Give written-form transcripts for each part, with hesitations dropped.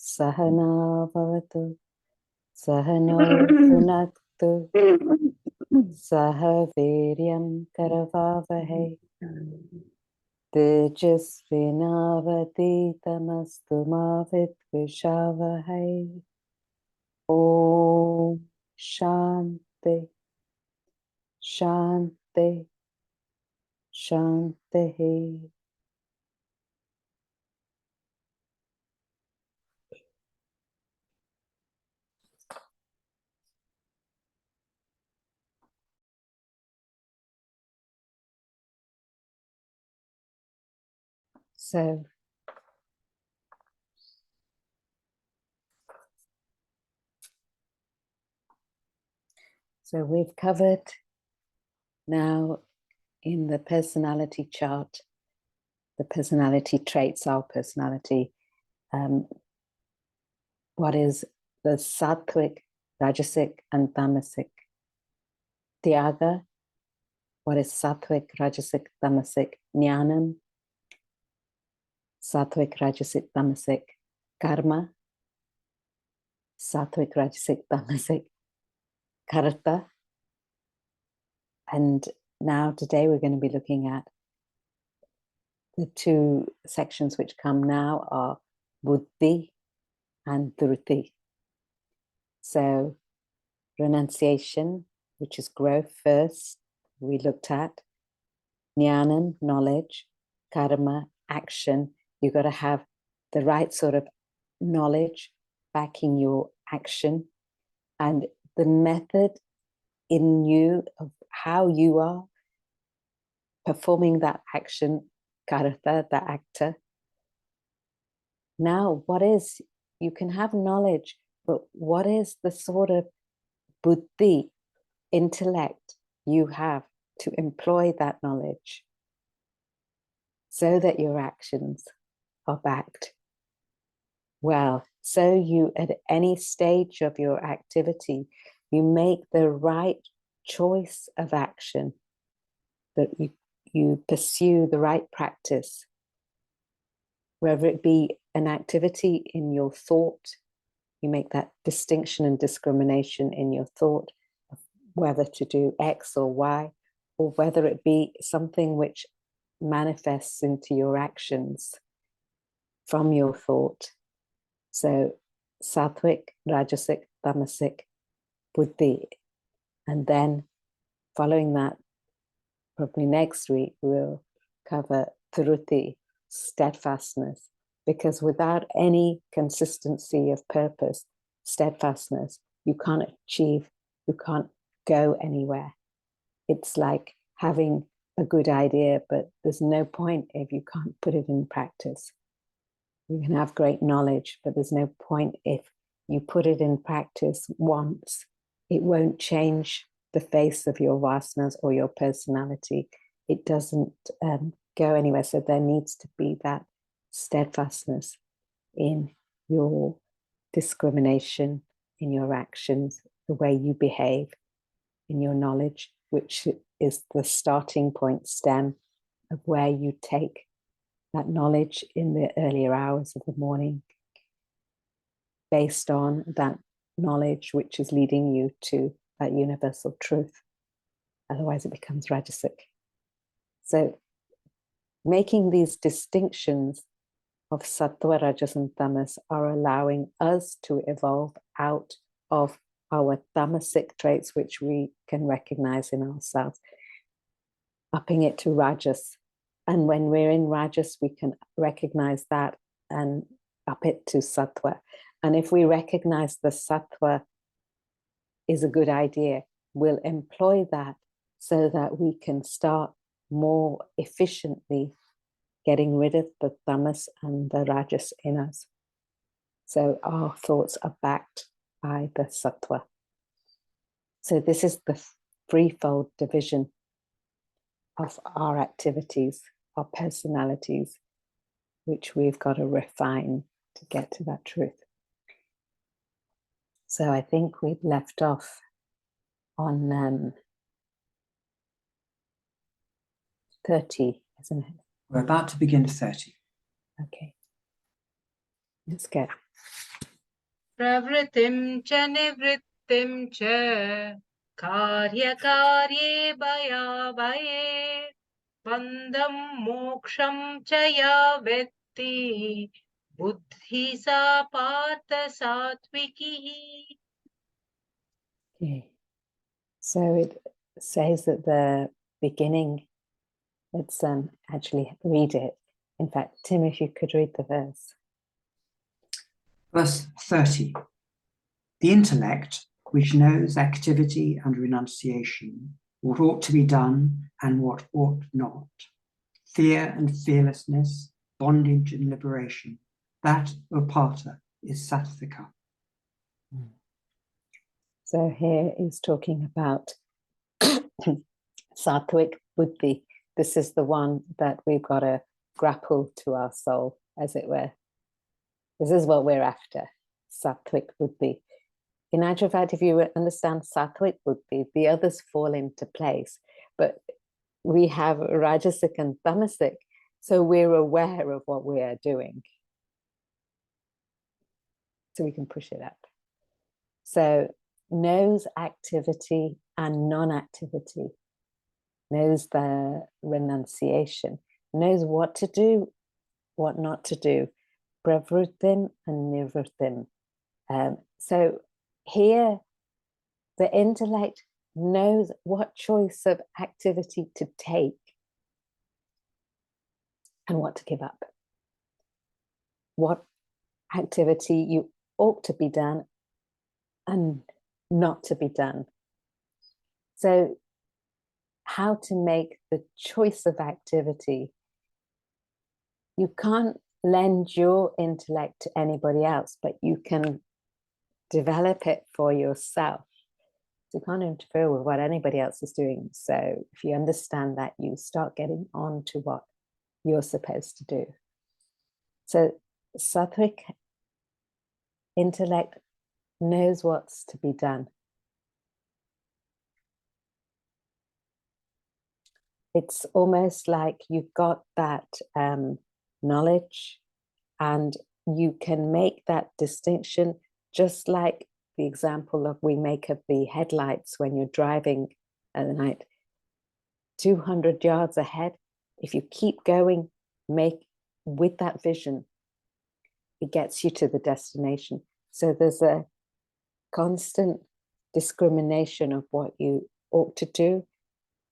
Sahana Bhavatu Sahano Punaktu Saha Viryam Karavavahe Tejasvinavati Tamastu Ma Vidvishavahe. Om Shanti Shanti Shanti. So we've covered now in the personality chart, the personality traits, our personality, what is the sattvic, rajasic, and tamasic. Tyaga, what is sattvic, rajasic, tamasic. Jnanam, sattvic, rajasic, tamasic. Karma, sattvic, rajasic, tamasic. Karta. And now today we're going to be looking at the two sections which come now are Buddhi and Dhruti. So renunciation, which is growth first, we looked at. Jnanam, knowledge. Karma, action. You've got to have the right sort of knowledge backing your action, and the method in you of how you are performing that action, karta, the actor. Now, you can have knowledge, but what is the sort of buddhi, intellect you have to employ that knowledge so that your actions are backed? Well, so you, at any stage of your activity, you make the right choice of action, that you pursue the right practice, whether it be an activity in your thought, you make that distinction and discrimination in your thought of whether to do X or Y, or whether it be something which manifests into your actions from your thought. So sattvic, rajasic, tamasic, buddhi. And then following that, probably next week, we'll cover dhruti, steadfastness, because without any consistency of purpose, steadfastness, you can't go anywhere. It's like having a good idea, but there's no point if you can't put it in practice. You can have great knowledge, but there's no point if you put it in practice once. It won't change the face of your vasanas or your personality. It doesn't go anywhere. So there needs to be that steadfastness in your discrimination, in your actions, the way you behave, in your knowledge, which is the starting point, stem of where you take that knowledge in the earlier hours of the morning, based on that knowledge which is leading you to that universal truth. Otherwise it becomes rajasic. So making these distinctions of sattva, rajas, and tamas are allowing us to evolve out of our tamasic traits, which we can recognize in ourselves, upping it to rajas. And when we're in rajas, we can recognize that and up it to sattva. And if we recognize the sattva is a good idea, we'll employ that so that we can start more efficiently getting rid of the tamas and the rajas in us. So our thoughts are backed by the sattva. So this is the threefold division of our activities, our personalities, which we've got to refine to get to that truth. So I think we've left off on 30, isn't it? We're about to begin 30. Okay. Let's go. प्रवृत्तिं च निवृत्तिं च कार्यकार्ये भयाभये बन्धं मोक्षं च या वेत्ति बुद्धि सा पार्थ सात्विकी. Okay. So it says at the beginning, let's actually read it. In fact, Tim, if you could read the verse. Verse 30. The intellect, which knows activity and renunciation, what ought to be done and what ought not, fear and fearlessness, bondage and liberation, that upata is sattvika. So here he's talking about Sattvic Buddhi. This is the one that we've got to grapple to our soul, as it were. This is what we're after, Sattvic Buddhi. In actual fact, if you understand Sattvic Buddhi, the others fall into place. But we have Rajasic and Tamasic, so we're aware of what we are doing. So we can push it up. So knows activity and non-activity, knows the renunciation, knows what to do, what not to do, pravrutim and nivrutim. So here, the intellect knows what choice of activity to take and what to give up. What activity you ought to be done and not to be done. So how to make the choice of activity. You can't lend your intellect to anybody else, but you can develop it for yourself. So you can't interfere with what anybody else is doing. So if you understand that, you start getting on to what you're supposed to do. So Sattvic intellect knows what's to be done. It's almost like you've got that knowledge and you can make that distinction, just like the example of we make of the headlights when you're driving at night. 200 yards ahead, if you keep going, make with that vision, it gets you to the destination. So there's a constant discrimination of what you ought to do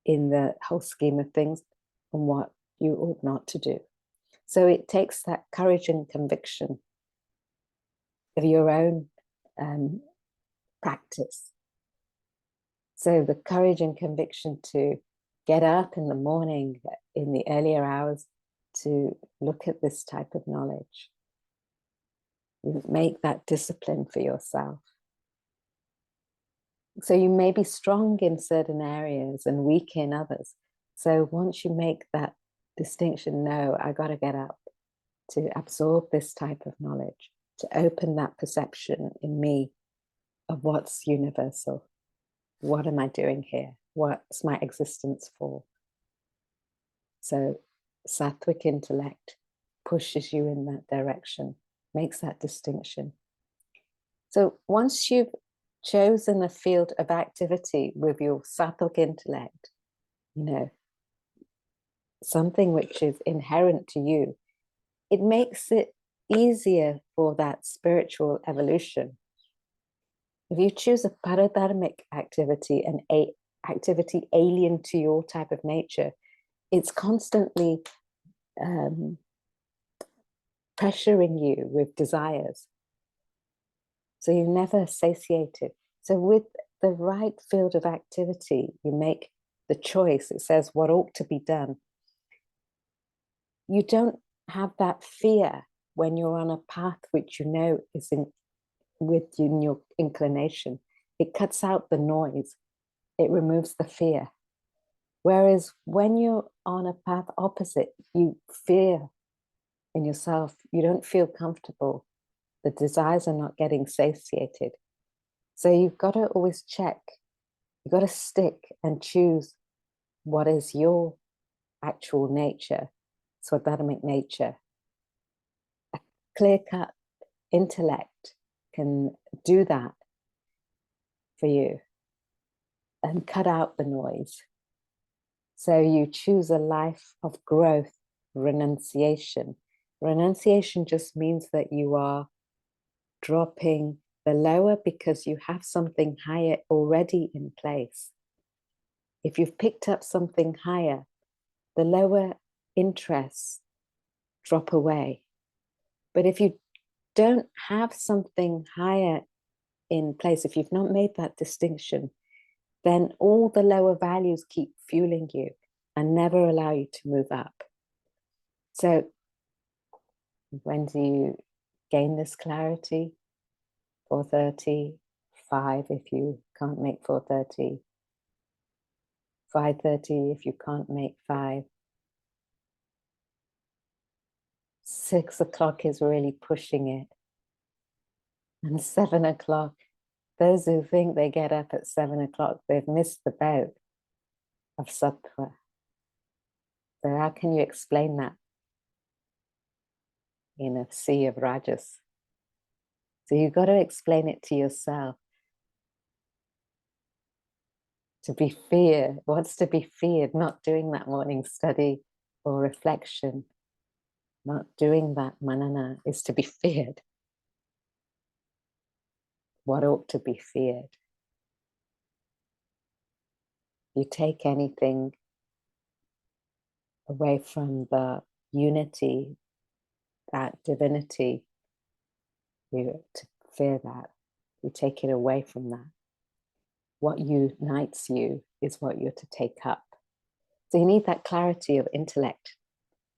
in the whole scheme of things and what you ought not to do. So it takes that courage and conviction of your own practice. So the courage and conviction to get up in the morning, in the earlier hours, to look at this type of knowledge. You make that discipline for yourself. So you may be strong in certain areas and weak in others. So once you make that distinction, no, I got to get up to absorb this type of knowledge, to open that perception in me of what's universal. What am I doing here? What's my existence for? So Sattvic intellect pushes you in that direction, makes that distinction. So once you've chosen a field of activity with your Sattvic intellect, you know, something which is inherent to you, it makes it easier for that spiritual evolution. If you choose a paradharmic activity, an activity alien to your type of nature, it's constantly pressuring you with desires. So you're never satiated. So with the right field of activity, you make the choice. It says what ought to be done. You don't have that fear when you're on a path which you know is within your inclination. It cuts out the noise. It removes the fear. Whereas when you're on a path opposite, you fear in yourself. You don't feel comfortable. The desires are not getting satiated. So you've got to always check. You've got to stick and choose what is your actual nature, swadharmic nature. A clear-cut intellect can do that for you and cut out the noise. So you choose a life of growth, renunciation. Renunciation just means that you are dropping the lower because you have something higher already in place. If you've picked up something higher, the lower interests drop away. But if you don't have something higher in place, if you've not made that distinction, then all the lower values keep fueling you and never allow you to move up. So when do you gain this clarity? 4:30, 5 if you can't make 4:30, 5:30 if you can't make 5. 6 o'clock is really pushing it. And 7 o'clock, those who think they get up at 7 o'clock, they've missed the boat of Sattva. So how can you explain that in a sea of rajas? So you've got to explain it to yourself. To be feared, what's to be feared? Not doing that morning study or reflection, not doing that manana is to be feared. What ought to be feared? You take anything away from the unity, that divinity, you to fear that. You take it away from that. What unites you is what you're to take up. So you need that clarity of intellect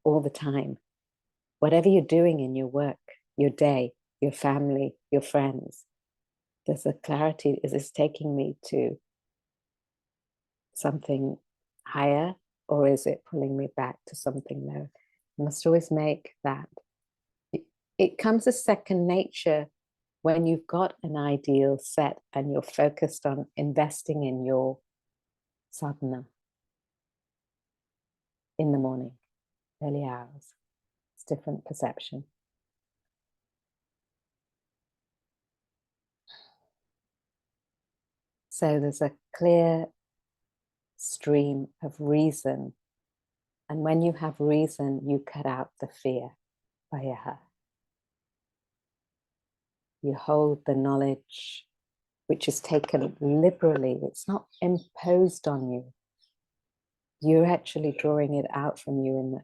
all the time. Whatever you're doing in your work, your day, your family, your friends, there's a clarity. Is this taking me to something higher, or is it pulling me back to something lower? You must always make that. It comes as second nature when you've got an ideal set and you're focused on investing in your sadhana in the morning, early hours. It's different perception. So there's a clear stream of reason. And when you have reason, you cut out the fear. Vayaha. You hold the knowledge which is taken liberally. It's not imposed on you. You're actually drawing it out from you in the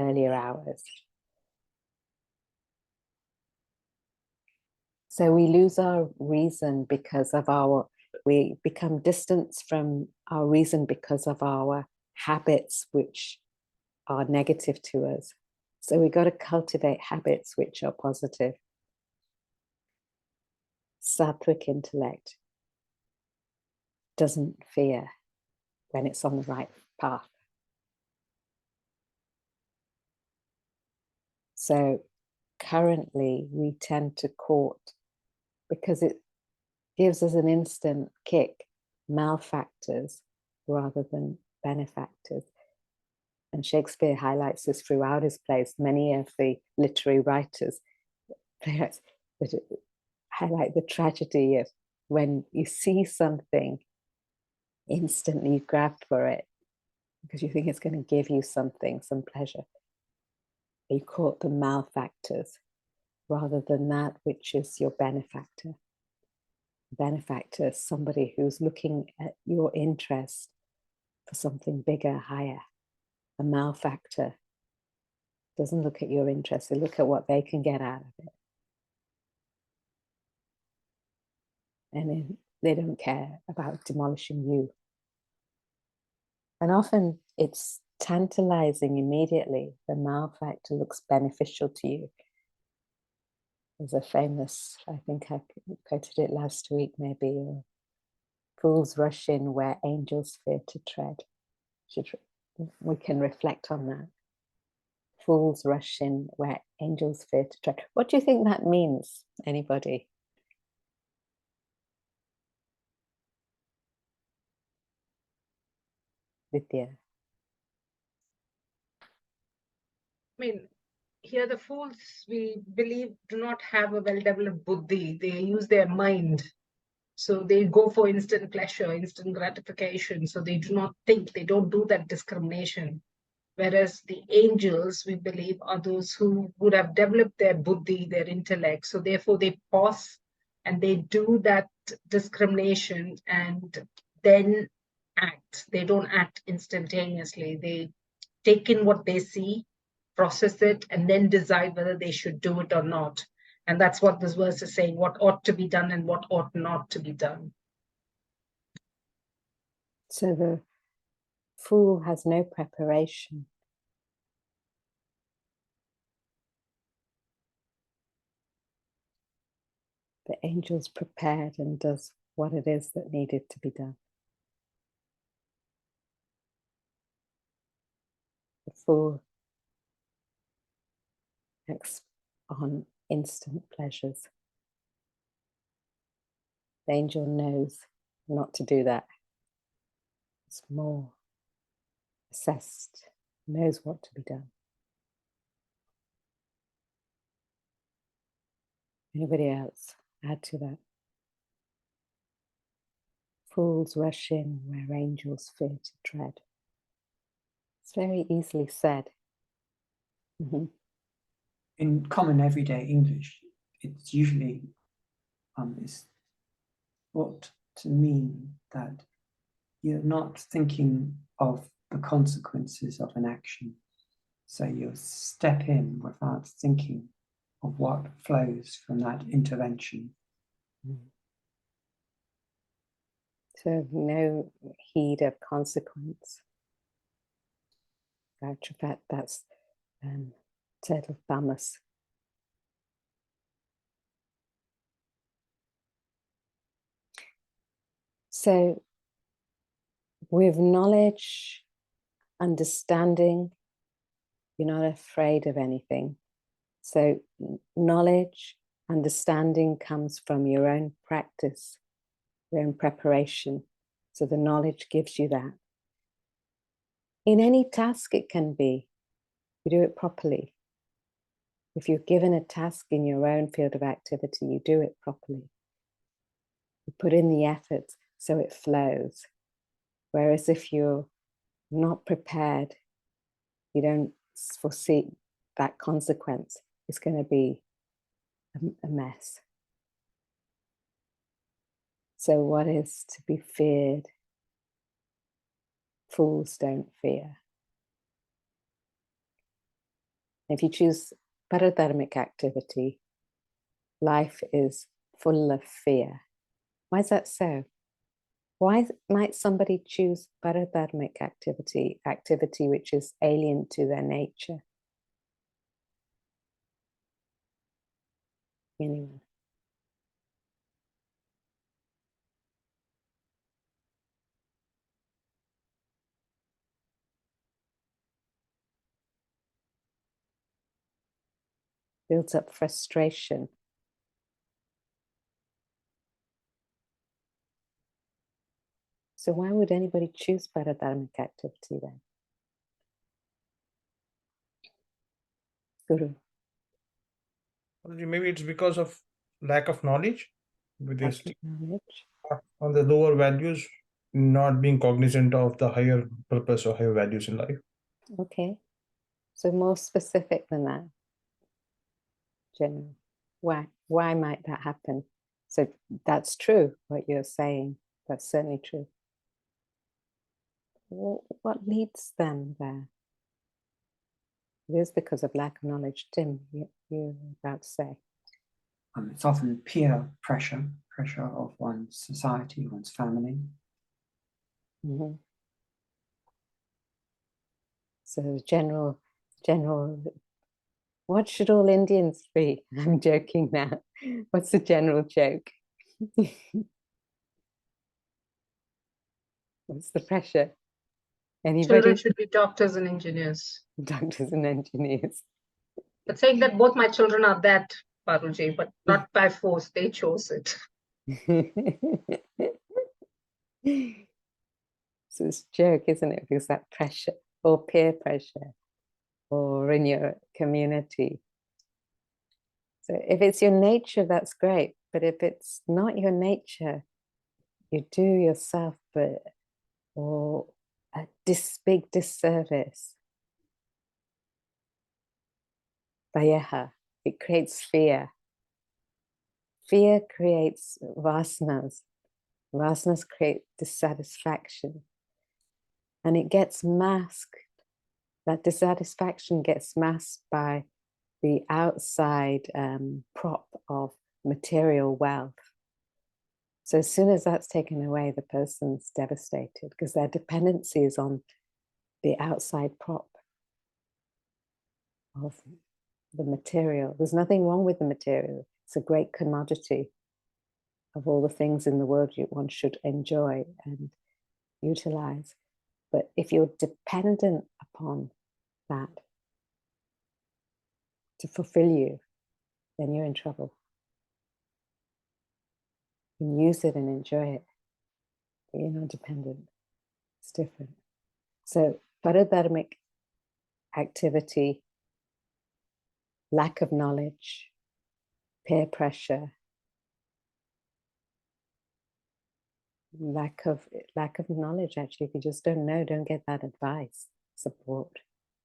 earlier hours. So we lose our reason because of we become distanced from our reason because of our habits which are negative to us. So we've got to cultivate habits which are positive. Sattvic intellect doesn't fear when it's on the right path. So currently we tend to court, because it gives us an instant kick, malefactors rather than benefactors. And Shakespeare highlights this throughout his plays. Many of the literary writers, playwrights, highlight the tragedy of when you see something, instantly you grab for it because you think it's going to give you something, some pleasure. You court the malefactors rather than that which is your benefactor. Benefactor is somebody who's looking at your interest for something bigger, higher. A malefactor doesn't look at your interest, they look at what they can get out of it. And they don't care about demolishing you. And often it's tantalizing immediately. The malefactor looks beneficial to you. There's a famous, I think I quoted it last week maybe, fools rush in where angels fear to tread. We can reflect on that. Fools rush in where angels fear to tread. What do you think that means? Anybody? Vidya. I mean, here the fools, we believe, do not have a well-developed buddhi. They use their mind. So they go for instant pleasure, instant gratification. So they do not think, they don't do that discrimination. Whereas the angels, we believe, are those who would have developed their buddhi, their intellect. So therefore they pause and they do that discrimination and then act. They don't act instantaneously. They take in what they see, process it, and then decide whether they should do it or not. And that's what this verse is saying, what ought to be done and what ought not to be done. So the fool has no preparation. The angel's prepared and does what it is that needed to be done. The fool acts on instant pleasures. The angel knows not to do that. It's more assessed, knows what to be done. Anybody else add to that? Fools rush in where angels fear to tread. It's very easily said. In common everyday English, it's usually is thought to mean that you're not thinking of the consequences of an action. So you step in without thinking of what flows from that intervention. So no heed of consequence. In fact, that's state of Tamas. So with knowledge, understanding, you're not afraid of anything. So knowledge, understanding comes from your own practice, your own preparation. So the knowledge gives you that. In any task it can be, you do it properly. If you're given a task in your own field of activity, you do it properly. You put in the effort so it flows. Whereas if you're not prepared, you don't foresee that consequence, it's going to be a mess. So what is to be feared? Fools don't fear. If you choose paradharmic activity, life is full of fear. Why is that so? Why might somebody choose paradharmic activity which is alien to their nature? Anyone? Builds up frustration. So why would anybody choose paradharmic activity then? Guru. Maybe it's because of lack of knowledge, with this Knowledge. on the lower values, not being cognizant of the higher purpose or higher values in life. Okay. So more specific than that. General. Why might that happen? So that's true, what you're saying. That's certainly true. What leads them there? It is because of lack of knowledge. Tim, you're about to say. It's often peer pressure of one's society, one's family. Mm-hmm. So general, what should all Indians be? I'm joking now. What's the general joke? What's the pressure? Anybody? Children should be doctors and engineers. Doctors and engineers. But saying that both my children are that, Paruji, but not by force, they chose it. So it's a joke, isn't it? Because that pressure or peer pressure or in your community, So if it's your nature, that's great. But if it's not your nature, you do yourself or a big disservice. Bayeha, it creates fear. Fear creates vasanas. Vasanas create dissatisfaction. And it gets masked. That dissatisfaction gets masked by the outside prop of material wealth. So as soon as that's taken away, the person's devastated because their dependency is on the outside prop of the material. There's nothing wrong with the material. It's a great commodity of all the things in the world one should enjoy and utilize. But if you're dependent upon that to fulfill you, then you're in trouble. You can use it and enjoy it, but you're not dependent. It's different. So paradharmic activity, lack of knowledge, peer pressure, lack of knowledge. Actually, if you just don't know, don't get that advice, support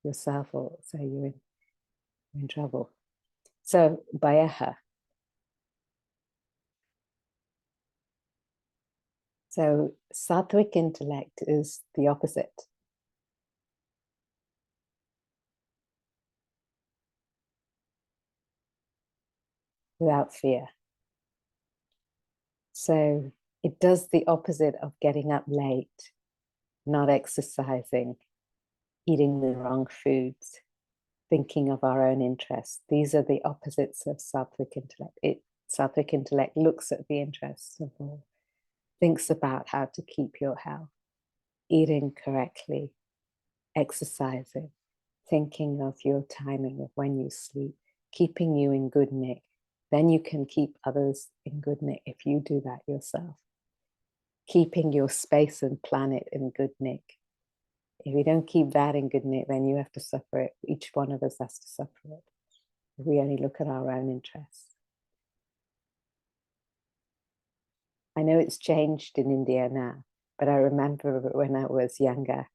yourself, or so you're in trouble. So bayeha. So sattvic intellect is the opposite. Without fear. So it does the opposite of getting up late, not exercising, eating the wrong foods, thinking of our own interests. These are the opposites of sattvic intellect. Sattvic intellect looks at the interests of all, thinks about how to keep your health, eating correctly, exercising, thinking of your timing of when you sleep, keeping you in good nick. Then you can keep others in good nick if you do that yourself. Keeping your space and planet in good nick. If you don't keep that in good nick, then you have to suffer it. Each one of us has to suffer it. If we only look at our own interests. I know it's changed in India now, but I remember when I was younger,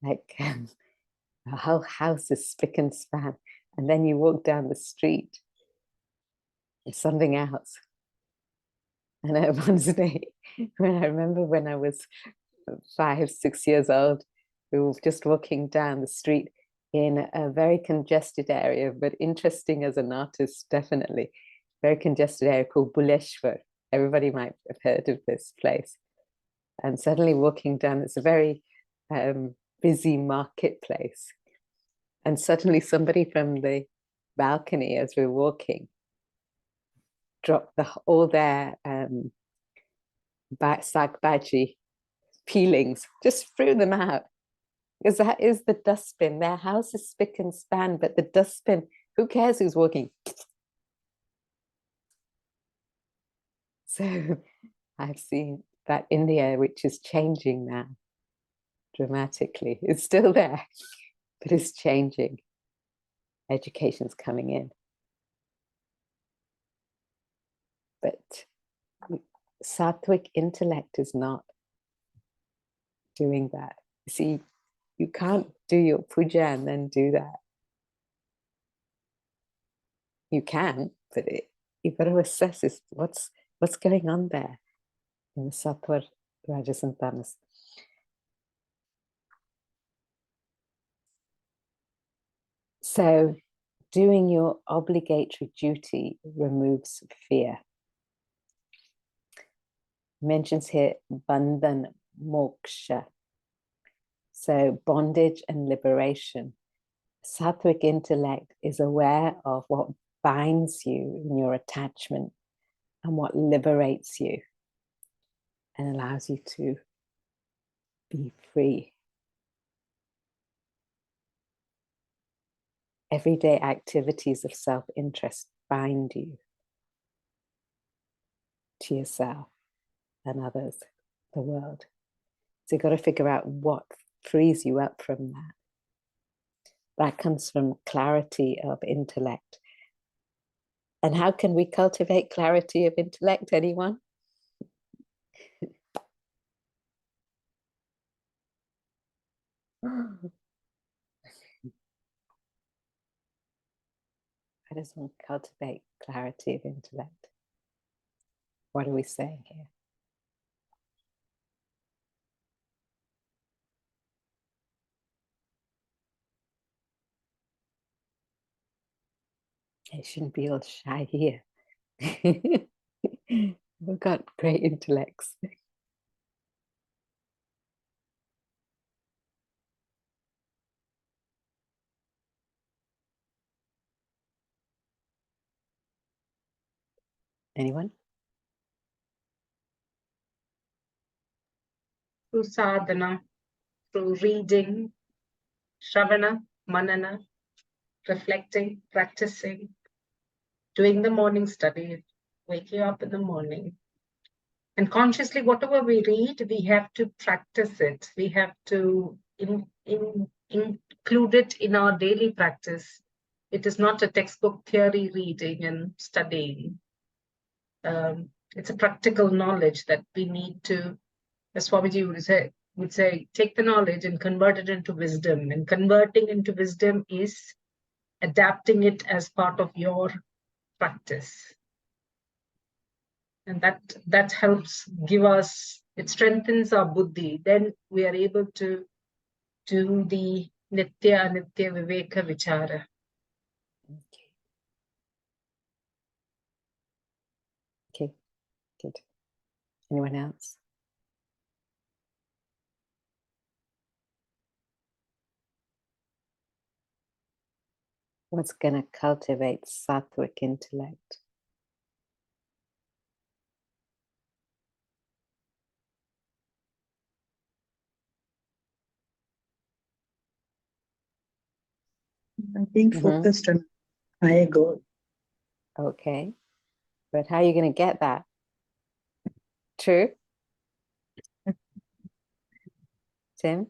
like the whole house is spick and span. And then you walk down the street, it's something else. And one day, when I remember when I was 5, 6 years old, we were just walking down the street in a very congested area, but interesting as an artist, definitely. Very congested area called Buleshwar. Everybody might have heard of this place. And suddenly walking down, it's a very busy marketplace. And suddenly somebody from the balcony as we're walking dropped all their sag bhaji peelings, just threw them out. Because that is the dustbin. Their house is spick and span, but the dustbin, who cares who's walking? So I've seen that India, which is changing now dramatically. It's still there, but it's changing. Education's coming in. But sattvic intellect is not doing that. See, you can't do your puja and then do that. You can, but you've got to assess what's going on there in the Sattva, Rajas and Tamas. So doing your obligatory duty removes fear. Mentions here bandhan moksha. So bondage and liberation. Sattvic intellect is aware of what binds you in your attachment and what liberates you and allows you to be free. Everyday activities of self-interest bind you to yourself and others, the world. So you've got to figure out what frees you up from that. That comes from clarity of intellect. And how can we cultivate clarity of intellect? Anyone? How does one cultivate clarity of intellect? What are we saying here? It shouldn't be all shy here. We've got great intellects. Anyone? Through sadhana, through reading, shravana, manana, reflecting, practicing, doing the morning study, waking up in the morning. And consciously, whatever we read, we have to practice it. We have to include it in our daily practice. It is not a textbook theory reading and studying. It's a practical knowledge that we need to, as Swamiji would say, take the knowledge and convert it into wisdom. And converting into wisdom is adapting it as part of your practice. And that helps give us, it strengthens our buddhi. Then we are able to do the nitya anitya viveka vichara. Okay, good. Anyone else? What's going to cultivate sattvic intellect? Being focused on higher goal. Okay, but how are you going to get that? True? Tim?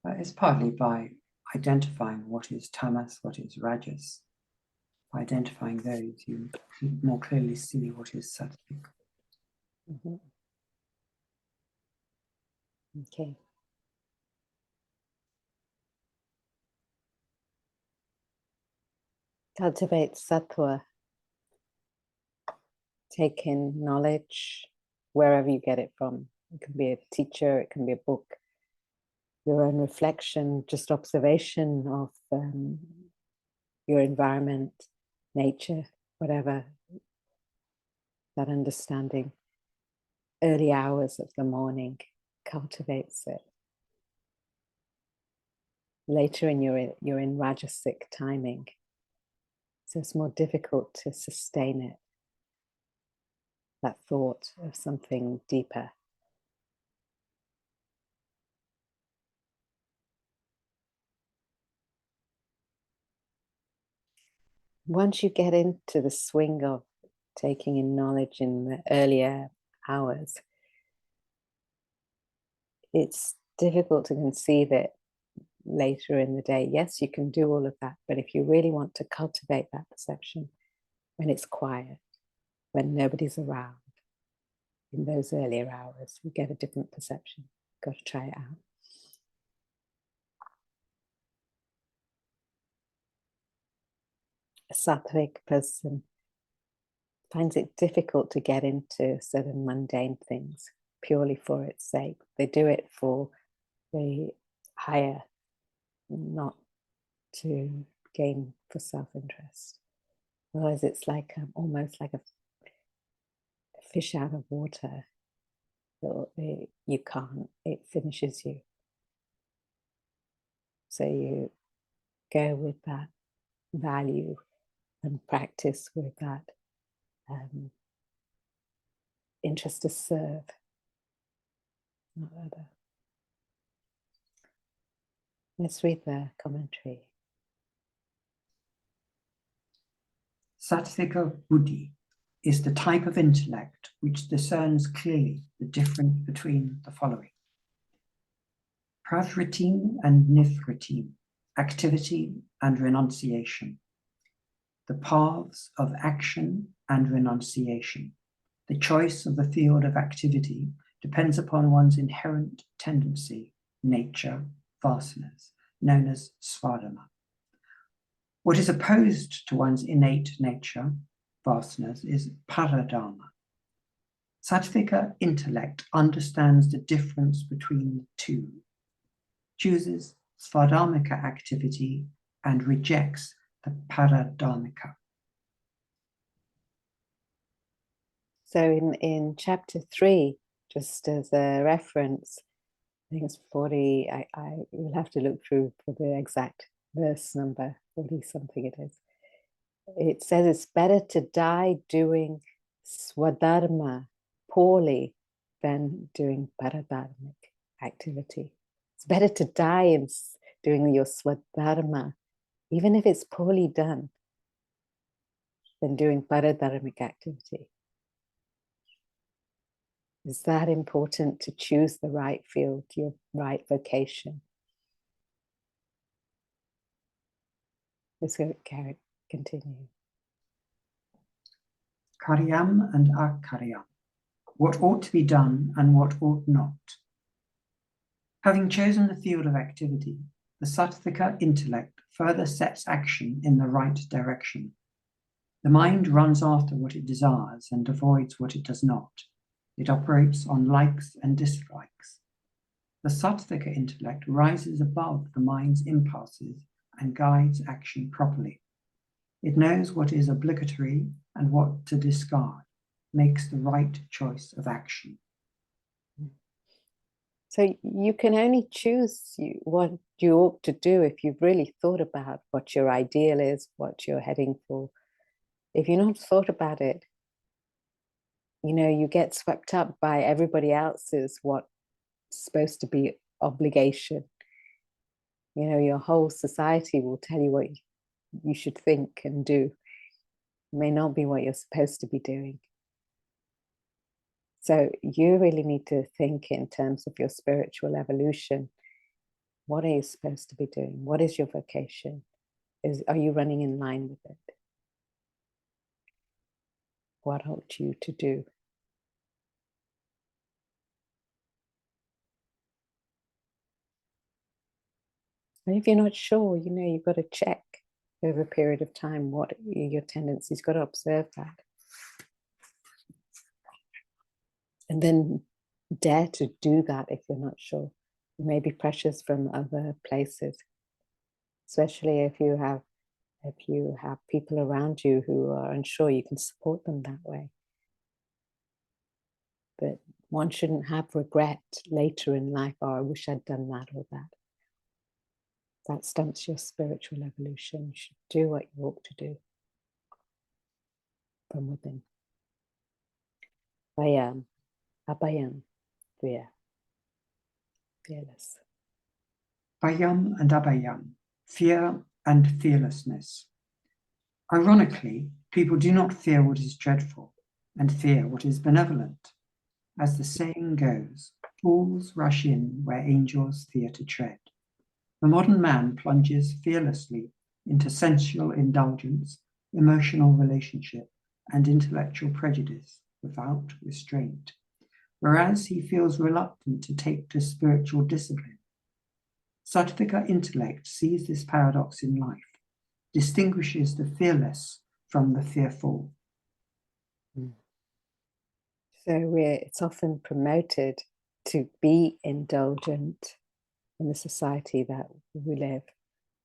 It's partly by identifying what is tamas, what is rajas. By identifying those, you more clearly see what is sattvic. Okay. Cultivate sattva. Take in knowledge wherever you get it from. It can be a teacher, it can be a book, your own reflection, just observation of your environment, nature, whatever. That understanding. Early hours of the morning cultivates it. Later you're in rajasic timing, so it's more difficult to sustain it. That thought of something deeper. Once you get into the swing of taking in knowledge in the earlier hours, it's difficult to conceive it later in the day. Yes, you can do all of that, but if you really want to cultivate that perception when it's quiet, when nobody's around, in those earlier hours, you get a different perception. Got to try it out. A sattvic person finds it difficult to get into certain mundane things purely for its sake. They do it for the higher, not to gain for self-interest. Otherwise, it's like almost like a fish out of water. You can't, it finishes you. So you go with that value and practice with that interest to serve, not other. Let's read the commentary. Sattvika Buddhi is the type of intellect which discerns clearly the difference between the following: pravritim and nivritim, activity and renunciation, the paths of action and renunciation. The choice of the field of activity depends upon one's inherent tendency, nature, vasanas, known as svadharma. What is opposed to one's innate nature, vasanas, is paradharma. Sattvika intellect understands the difference between the two, chooses svadharmika activity and rejects the paradharmika. So in chapter 3, just as a reference, I think it's 40, you'll have to look through for the exact verse number, 40 something it is. It says it's better to die doing swadharma poorly than doing paradharmic activity. It's better to die in doing your swadharma, even if it's poorly done, than doing paradharmic activity. Is that important to choose the right field, your right vocation? Let's go, continue. Karyam and akaryam. What ought to be done and what ought not. Having chosen the field of activity, the Sattvika intellect further sets action in the right direction. The mind runs after what it desires and avoids what it does not. It operates on likes and dislikes. The Sattvika intellect rises above the mind's impulses and guides action properly. It knows what is obligatory and what to discard, makes the right choice of action. So you can only choose what you ought to do if you've really thought about what your ideal is, what you're heading for. If you've not thought about it, you get swept up by everybody else's what's supposed to be obligation. Your whole society will tell you what you should think and do. It may not be what you're supposed to be doing. So you really need to think in terms of your spiritual evolution. What are you supposed to be doing? What is your vocation? Are you running in line with it? What ought you to do? And if you're not sure, you've got to check over a period of time what your tendencies. You've got to observe that. And then dare to do that if you're not sure. It may be pressures from other places, especially if you have people around you who are unsure, you can support them that way. But one shouldn't have regret later in life, oh, I wish I'd done that or that. That stunts your spiritual evolution. You should do what you ought to do from within. Vayam, abhayam, fear. Fearless. Bhayam and abhayam, fear and fearlessness. Ironically, people do not fear what is dreadful and fear what is benevolent. As the saying goes, fools rush in where angels fear to tread. The modern man plunges fearlessly into sensual indulgence, emotional relationship, and intellectual prejudice without restraint, whereas he feels reluctant to take to spiritual discipline. Sattvika intellect sees this paradox in life, distinguishes the fearless from the fearful. So it's often promoted to be indulgent in the society that we live.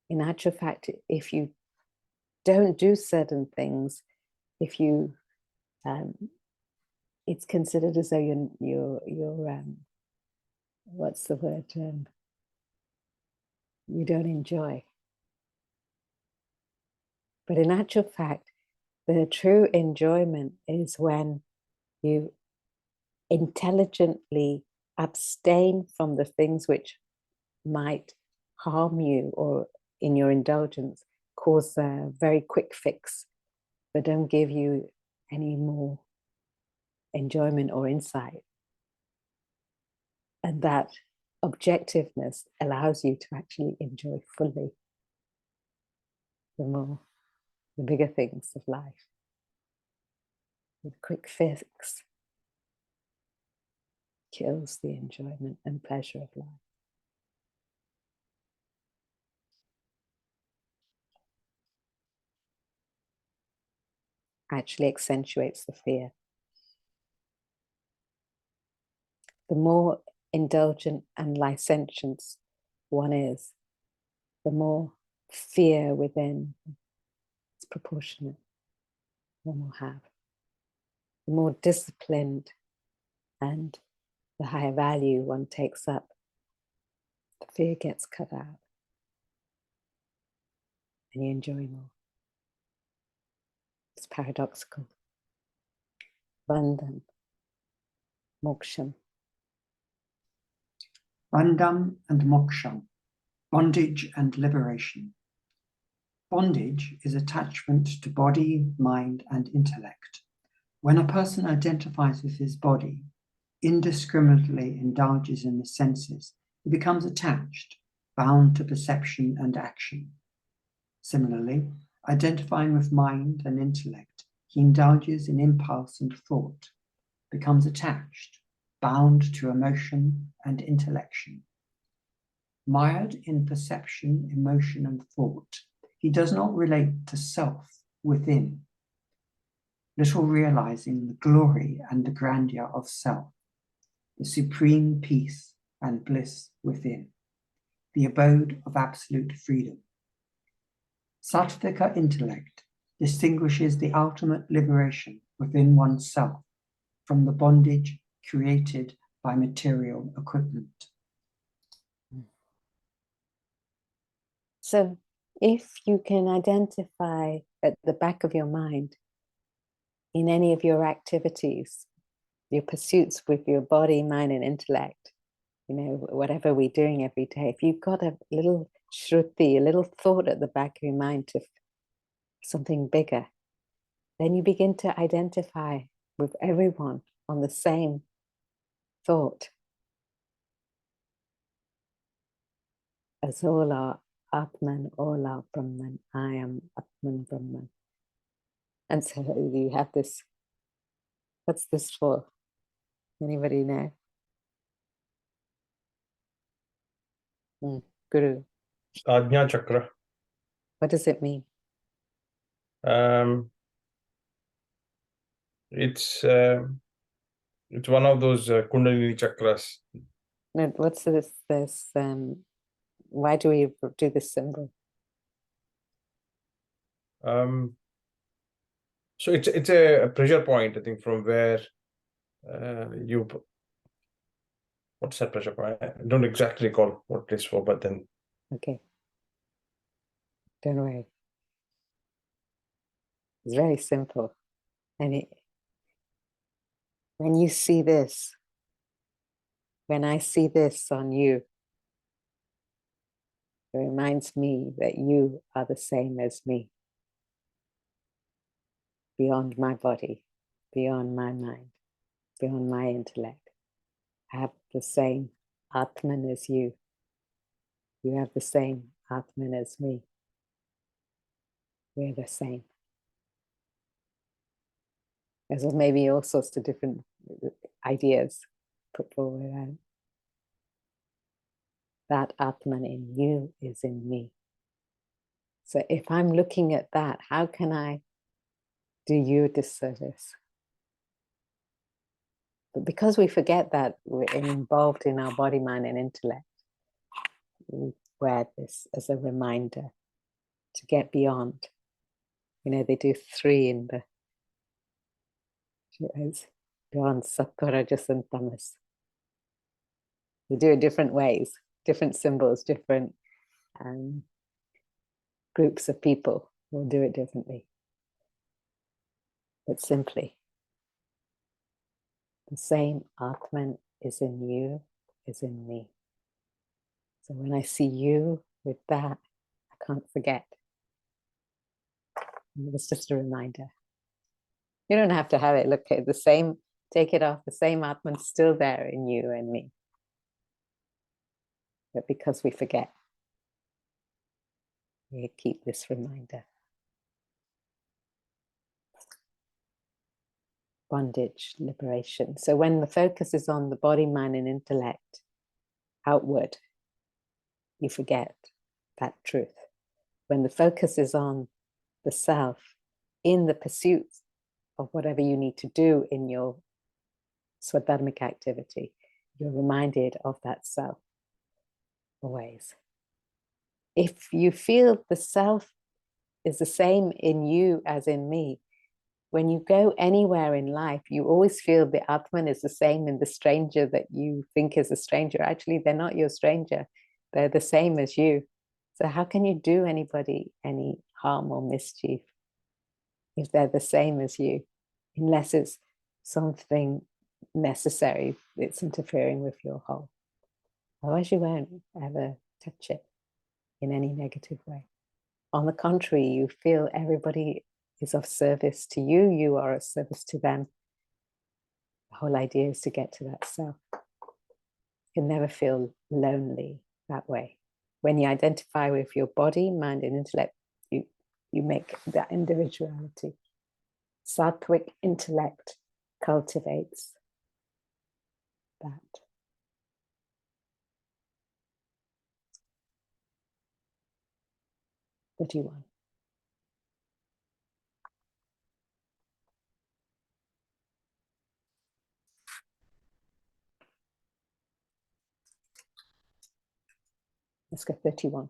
In actual fact, if you don't do certain things, if you, it's considered as though you're what's the word? You don't enjoy. But in actual fact, the true enjoyment is when you intelligently abstain from the things which might harm you or in your indulgence cause a very quick fix, but don't give you any more enjoyment or insight. And that objectiveness allows you to actually enjoy fully the more the bigger things of life. The quick fix kills the enjoyment and pleasure of life. Actually accentuates the fear. The more indulgent and licentious one is, the more fear within is proportionate one will have. The more disciplined and the higher value one takes up, the fear gets cut out and you enjoy more. It's paradoxical. Bandham, moksham. Bandham and moksham, bondage and liberation. Bondage is attachment to body, mind, and intellect. When a person identifies with his body, indiscriminately indulges in the senses, he becomes attached, bound to perception and action. Similarly, identifying with mind and intellect, he indulges in impulse and thought, becomes attached, bound to emotion and intellection. Mired in perception, emotion, and thought, he does not relate to self within, little realizing the glory and the grandeur of self, the supreme peace and bliss within, the abode of absolute freedom. Sattvika intellect distinguishes the ultimate liberation within oneself from the bondage created by material equipment. So if you can identify at the back of your mind in any of your activities, your pursuits with your body, mind, and intellect, you know, whatever we're doing every day, if you've got a little shruti, a little thought at the back of your mind to something bigger, then you begin to identify with everyone on the same thought. As all are Atman, all are Brahman, I am Atman Brahman. And so you have this, what's this for? Anybody know? Guru, Ajna Chakra. what does it mean? It's one of those Kundalini chakras. No, what's this, why do we do this symbol? So it's a pressure point, I think, from where what's that pressure point? I don't exactly recall what it is for, but then. Okay. Don't worry. It's very simple. And when you see this, when I see this on you, it reminds me that you are the same as me. Beyond my body, beyond my mind, beyond my intellect. I have the same Atman as you. You have the same Atman as me. We're the same. There's maybe all sorts of different ideas put forward. That Atman in you is in me. So if I'm looking at that, how can I do you a disservice? But because we forget that we're involved in our body, mind, and intellect, we wear this as a reminder to get beyond. You know, they do 3 in the beyond Sattva, Rajas, and Tamas. We do it different ways, different symbols, different groups of people will do it differently. But simply, the same Atman is in you, is in me. So when I see you with that, I can't forget. And it's just a reminder. You don't have to have it. Look, the same, take it off, the same Atman's still there in you and me. But because we forget, we keep this reminder. bondage, liberation. So when the focus is on the body, mind, and intellect, outward, you forget that truth. When the focus is on the self, in the pursuit of whatever you need to do in your swadharmic activity, you're reminded of that self always. If you feel the self is the same in you as in me, when you go anywhere in life, you always feel the Atman is the same in the stranger that you think is a stranger. Actually, they're not your stranger. They're the same as you. So how can you do anybody any harm or mischief if they're the same as you? Unless it's something necessary, it's interfering with your whole. Otherwise, you won't ever touch it in any negative way. On the contrary, you feel everybody is of service to you, you are of service to them. The whole idea is to get to that self. You can never feel lonely that way. When you identify with your body, mind, and intellect, you make that individuality. Sattvic intellect cultivates that. What do you want? Let's go 31.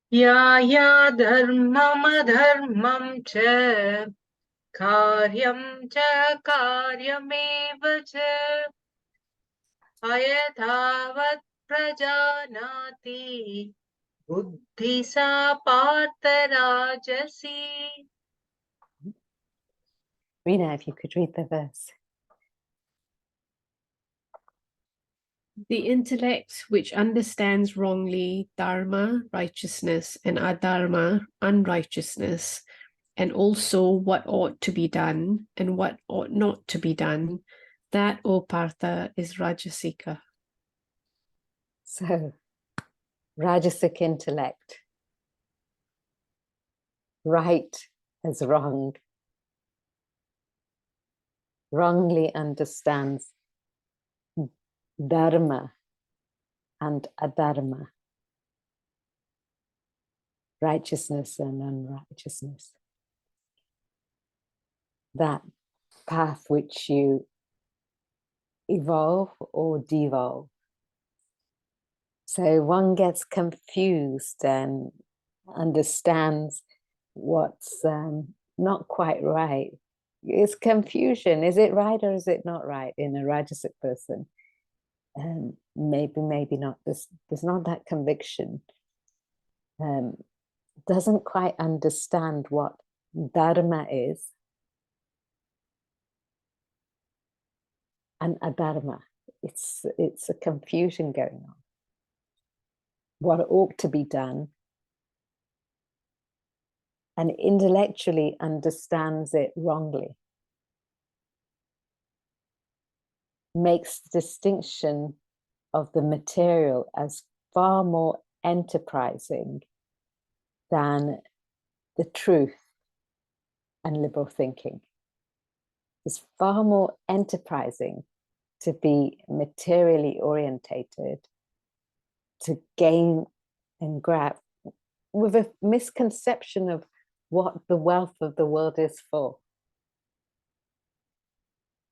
Ya ya dharmam adharmam cha karyam karyameva cha ayathavat prajanati buddhi sa partharajasi. Rina, if you could read the verse. The intellect which understands wrongly dharma, righteousness, and adharma, unrighteousness, and also what ought to be done and what ought not to be done, that, O Partha, is Rajasika. So, Rajasic intellect, right as wrong, wrongly understands dharma and adharma, righteousness and unrighteousness. That path which you evolve or devolve. So one gets confused and understands what's not quite right. It's confusion. Is it right or is it not right in a Rajasic person? Maybe not. There's not that conviction. Doesn't quite understand what dharma is and adharma. It's a confusion going on. What ought to be done, and intellectually understands it wrongly. Makes the distinction of the material as far more enterprising than the truth and liberal thinking. It's far more enterprising to be materially orientated, to gain and grab, with a misconception of what the wealth of the world is for.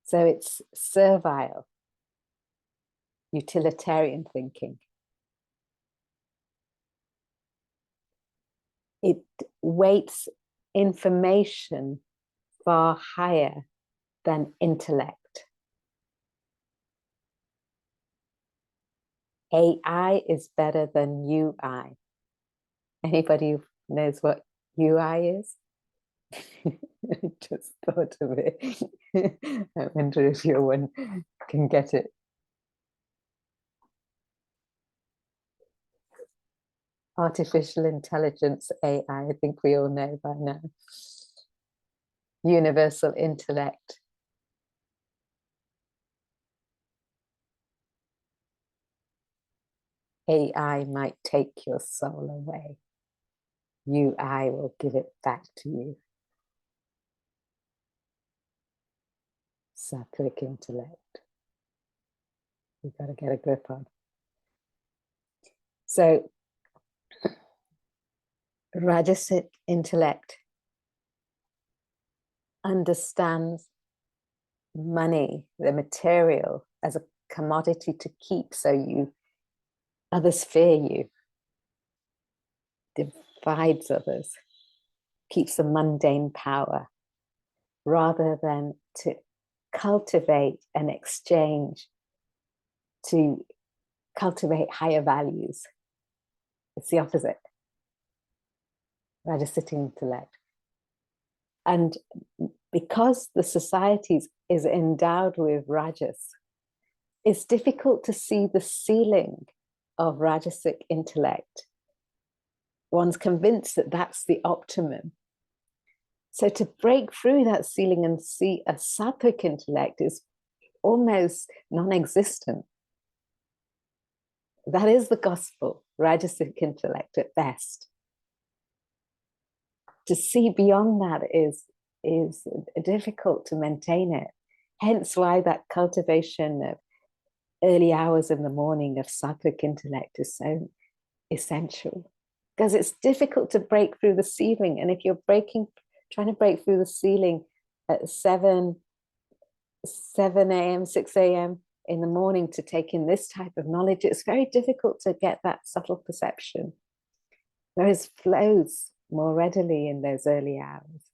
So it's servile, utilitarian thinking. It weights information far higher than intellect. AI is better than UI. Anybody who knows what UI is? I just thought of it. I wonder if your one can get it. Artificial intelligence, AI, I think we all know by now. Universal intellect. AI might take your soul away. UI will give it back to you. sattvic intellect. You've got to get a grip on. So, Rajasic intellect understands money, the material, as a commodity to keep, so others fear you, divides others, keeps a mundane power, rather than to cultivate and exchange, to cultivate higher values. It's the opposite. Rajasic intellect. And because the society is endowed with rajas, it's difficult to see the ceiling of Rajasic intellect. One's convinced that that's the optimum. So to break through that ceiling and see a sattvic intellect is almost non-existent. That is the gospel, Rajasic intellect at best. To see beyond that is difficult to maintain it. Hence why that cultivation of early hours in the morning of sattvic intellect is so essential, because it's difficult to break through the ceiling. And if you're trying to break through the ceiling at 7 a.m., 6 a.m. in the morning to take in this type of knowledge, it's very difficult to get that subtle perception. Whereas flows more readily in those early hours.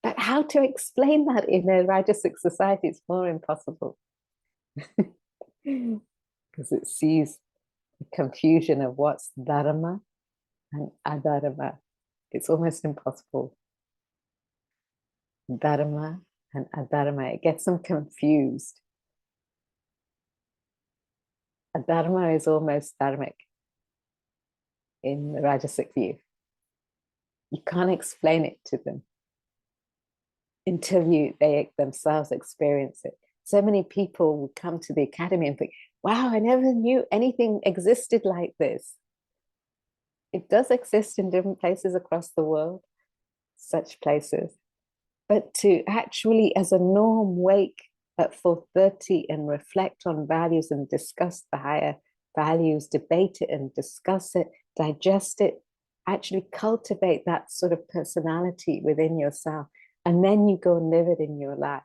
But how to explain that in a Rajasic society is more impossible. Because it sees the confusion of what's dharma and adharma. It's almost impossible. Dharma and adharma, it gets them confused. Adharma is almost dharmic in the Rajasic view. You can't explain it to them until they themselves experience it. So many people will come to the academy and think, wow, I never knew anything existed like this. It does exist in different places across the world, such places. But to actually, as a norm, wake at 4:30 and reflect on values and discuss the higher values, debate it and discuss it, digest it, actually cultivate that sort of personality within yourself, and then you go and live it in your life.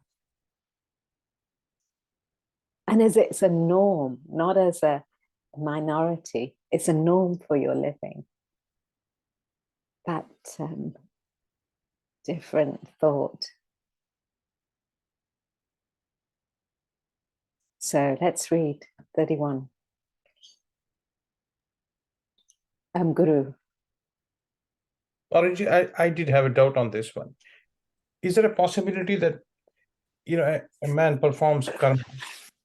And as it's a norm, not as a minority, it's a norm for your living. That different thought. So let's read 31. Guru. Orange, I did have a doubt on this one. Is there a possibility that a man performs karma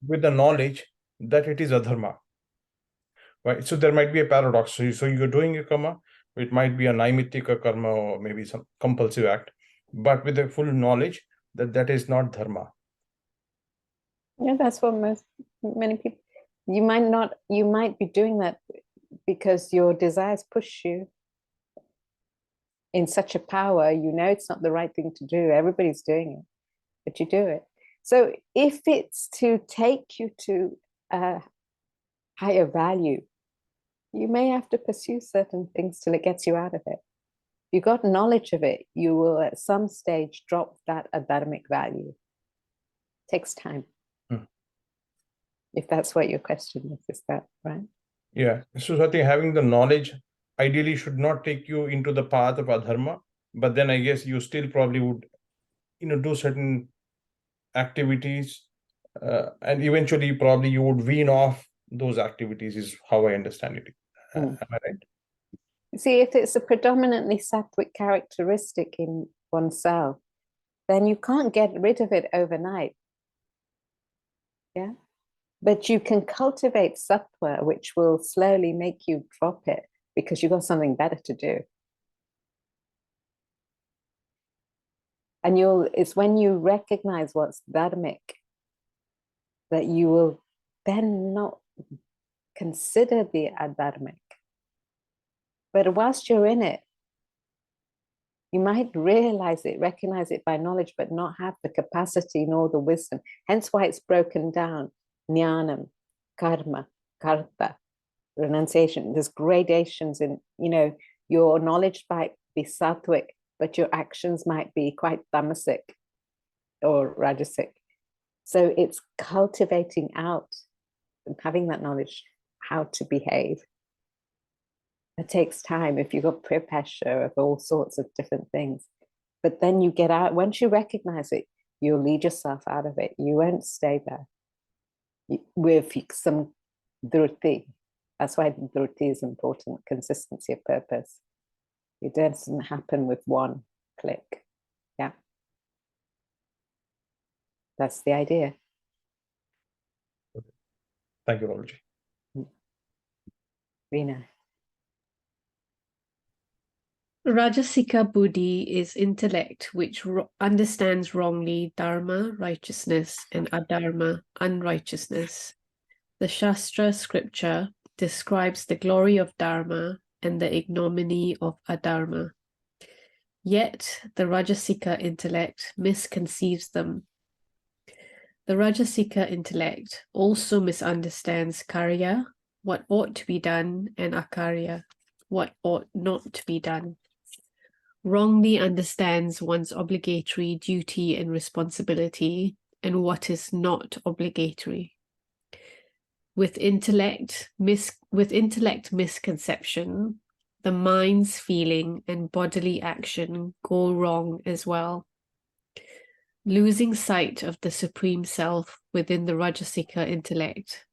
with the knowledge that it is adharma? Right? So there might be a paradox. So you're doing a karma, it might be a naimittika karma or maybe some compulsive act, but with the full knowledge that that is not dharma. Yeah, that's what many people, you might be doing that because your desires push you in such a power, it's not the right thing to do. Everybody's doing it, but you do it. So if it's to take you to a higher value, you may have to pursue certain things till it gets you out of it. If you got knowledge of it, you will at some stage drop that adharmic value. It takes time. If that's what your question is that right? Yeah. So I think having the knowledge ideally should not take you into the path of adharma, but then I guess you still probably would, do certain activities, and eventually probably you would wean off those activities, is how I understand it. Am I right? See, if it's a predominantly sattvic characteristic in oneself, then you can't get rid of it overnight. Yeah. But you can cultivate sattva, which will slowly make you drop it because you've got something better to do. And it's when you recognize what's dharmic that you will then not consider the adharmic. But whilst you're in it, You might realize it, recognize it by knowledge, but not have the capacity nor the wisdom. Hence why it's broken down. Jnanam, karma, karta, renunciation. There's gradations in, your knowledge might be sattvic, but your actions might be quite tamasic or rajasic. So it's cultivating out and having that knowledge how to behave. It takes time if you've got peer pressure of all sorts of different things. But then you get out, once you recognize it, you'll lead yourself out of it. You won't stay there with some dhruti. That's why dhruti is important, consistency of purpose. It doesn't happen with one click. Yeah. That's the idea. Thank you, Raulji. Rina. Rajasika Buddhi is intellect which understands wrongly dharma, righteousness, and adharma, unrighteousness. The Shastra scripture describes the glory of dharma and the ignominy of adharma. Yet the Rajasika intellect misconceives them. The Rajasika intellect also misunderstands karya, what ought to be done, and akarya, what ought not to be done. Wrongly understands one's obligatory duty and responsibility and what is not obligatory. With intellect misconception, the mind's feeling and bodily action go wrong as well. Losing sight of the Supreme Self within the Rajasika intellect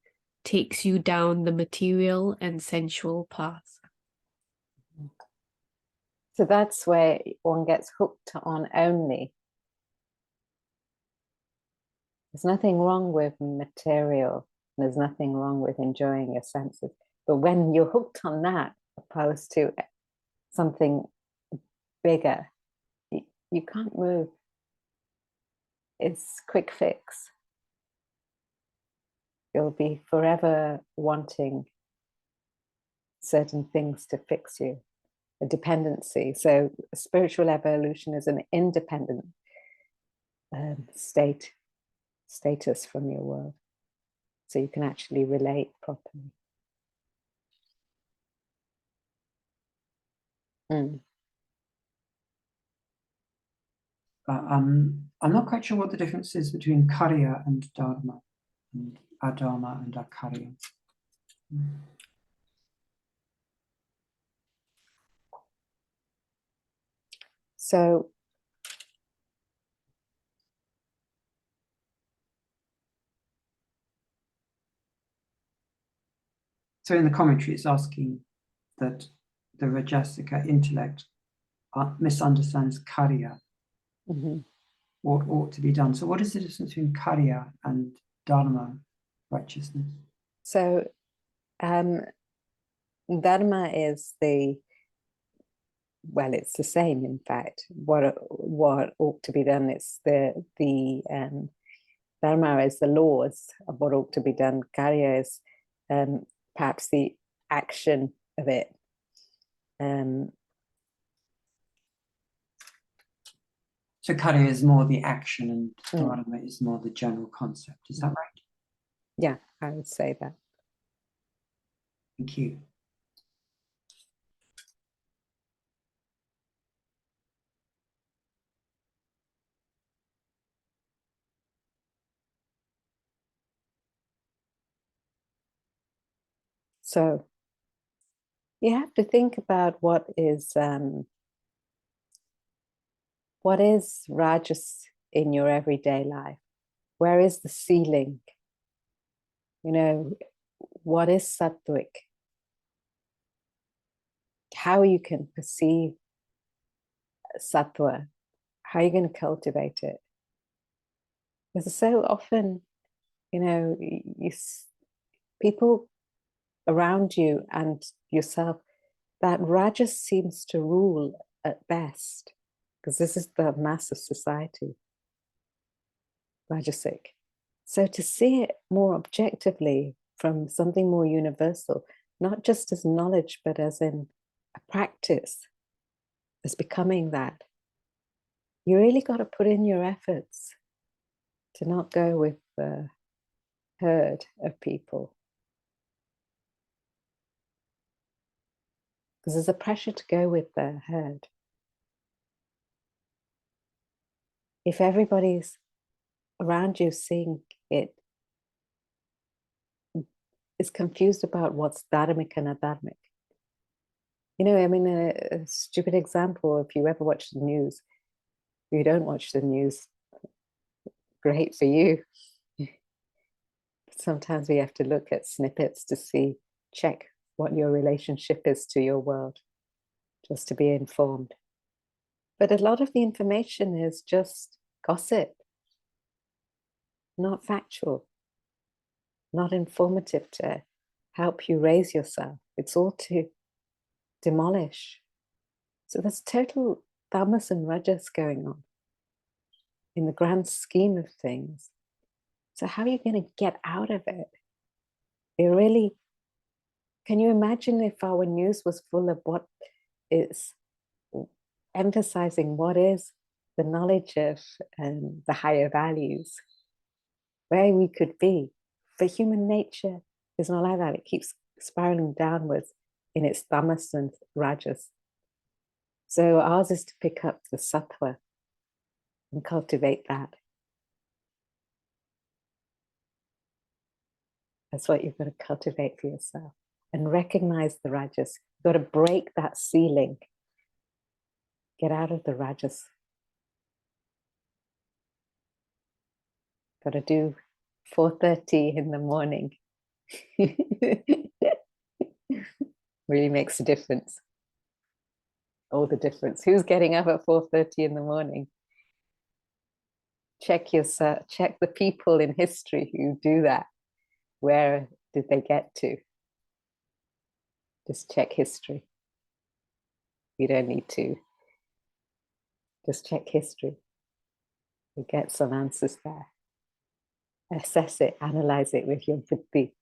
takes you down the material and sensual path. So that's where one gets hooked on only. There's nothing wrong with material. There's nothing wrong with enjoying your senses. But when you're hooked on that, opposed to something bigger, you can't move. It's quick fix. You'll be forever wanting certain things to fix you. A dependency. So spiritual evolution is an independent status from your world. So you can actually relate properly. I'm not quite sure what the difference is between karya and dharma, and adharma and akarya. So in the commentary, it's asking that the Rajasika intellect misunderstands karya, what ought to be done. So what is the difference between karya and dharma, righteousness? So dharma is it's the same, in fact. What ought to be done is the dharma is the laws of what ought to be done. Karya is perhaps the action of it. So karya is more the action and dharma is more the general concept. Is that right? Yeah, I would say that. Thank you. So you have to think about what is rajas in your everyday life. Where is the ceiling? What is sattvic? How you can perceive sattva? How are you going to cultivate it? Because so often, people around you and yourself, that rajas seems to rule at best, because this is the mass of society, rajasic. So to see it more objectively from something more universal, not just as knowledge, but as in a practice, as becoming that, you really got to put in your efforts to not go with the herd of people. Because there's a pressure to go with the herd. If everybody's around you seeing it, is confused about what's dharmic and adharmic. You know, I mean, a stupid example, if you ever watch the news, if you don't watch the news, great for you. Sometimes we have to look at snippets to see, check what your relationship is to your world, just to be informed. But a lot of the information is just gossip, not factual, not informative to help you raise yourself. It's all to demolish. So there's total tamas and rajas going on in the grand scheme of things. So how are you going to get out of it? Can you imagine if our news was full of what is emphasizing what is the knowledge of the higher values, where we could be? But human nature is not like that. It keeps spiraling downwards in its tamas and rajas. So ours is to pick up the sattva and cultivate that. That's what you've got to cultivate for yourself and recognize the rajas. You've got to break that ceiling. Get out of the rajas. Got to do 4:30 in the morning. Really makes a difference. All the difference. Who's getting up at 4:30 in the morning? Check yourself, check the people in history who do that. Where did they get to? Just check history. You don't need to. Just check history. You get some answers there. Assess it, analyze it with your buddhi.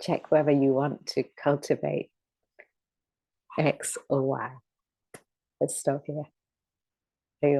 Check whether you want to cultivate X or Y. Let's stop here. Hey,